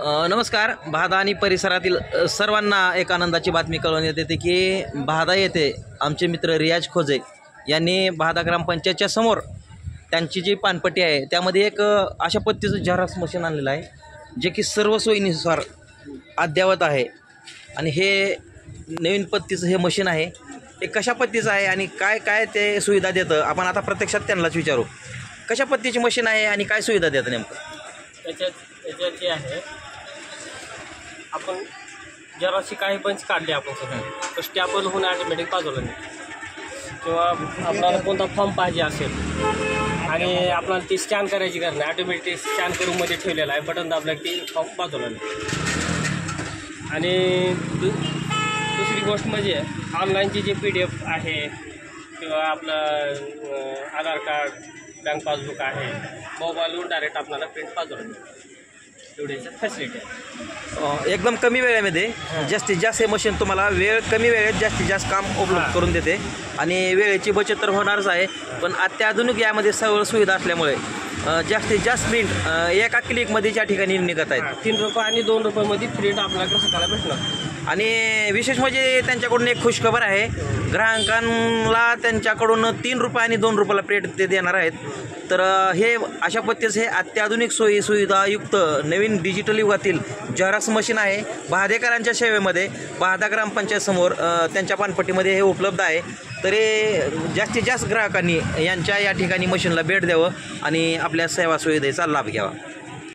नमस्कार. भादा आणि परिसरातील सर्वांना एक आनंदाची बातमी कळवण्यात येते की भादा येथे आमचे मित्र रियाज खोजे यांनी भादा ग्रामपंचायतच्या समोर त्यांची जी पानपट्टी आहे त्यामध्ये एक अशा पद्धतीचं झेरॉक्स मशीन आणलेलं आहे जे की सर्व सोयीनुसार अद्ययावत आहे. आणि हे नवीन पद्धतीचं हे मशीन आहे. ते कशा पद्धतीचं आहे आणि काय काय ते सुविधा देतं आपण आता प्रत्यक्षात त्यांनाच विचारू. कशा पद्धतीची मशीन आहे आणि काय सुविधा देतं नेमकं? याच्यात जे आहे आपण जराशी काही बंच काढले आपण सगळं स्टॅपल होऊन ऑटोमॅटिक बाजूला किंवा आपल्याला कोणता फॉर्म पाहिजे असेल आणि आपल्याला ती स्कॅन करायची गरज नाही, ऑटोमॅटिक स्कॅन करून मध्ये ठेवलेला आहे. बटन दाबलं की फॉर्म बाजूला. आणि दुसरी गोष्ट म्हणजे ऑनलाईनची जी PDF आहे किंवा आपलं आधार कार्ड, बँक पासबुक आहे, मोबाईलवरून डायरेक्ट आपल्याला प्रिंट बाजूला एवढी फॅसिलिटी आहे. एकदम कमी वेळेमध्ये जास्तीत जास्त हे मशीन तुम्हाला कमी वेळेत जास्तीत जास्त काम उपलब्ध करून देते. आणि वेळेची बचत तर होणारच आहे, पण अत्याधुनिक यामध्ये सर्व सुविधा असल्यामुळे जास्तीत जास्त प्रिंट एका क्लिकमध्ये ज्या ठिकाणी निघत आहेत. 3 रुपये आणि 2 रुपयामध्ये प्रिंट आपल्याला ग्राहकाला भेटणार. आणि विशेष म्हणजे त्यांच्याकडून एक खुशखबर आहे, ग्राहकांना त्यांच्याकडून 3 रुपये आणि 2 रुपयाला प्रिंट ते देणार आहेत. तर हे अशा पद्धतीचं हे अत्याधुनिक सोयी सुविधायुक्त नवीन डिजिटल युगातील झेरॉक्स मशीन आहे. भादेकरांच्या सेवेमध्ये भादा ग्रामपंचायत समोर त्यांच्या पानपट्टीमध्ये हे उपलब्ध आहे. तरी जास्तीत जास्त ग्राहकांनी या ठिकाणी मशीनला भेट द्यावं आणि आपल्या सेवा सुविधेचा लाभ घ्यावा.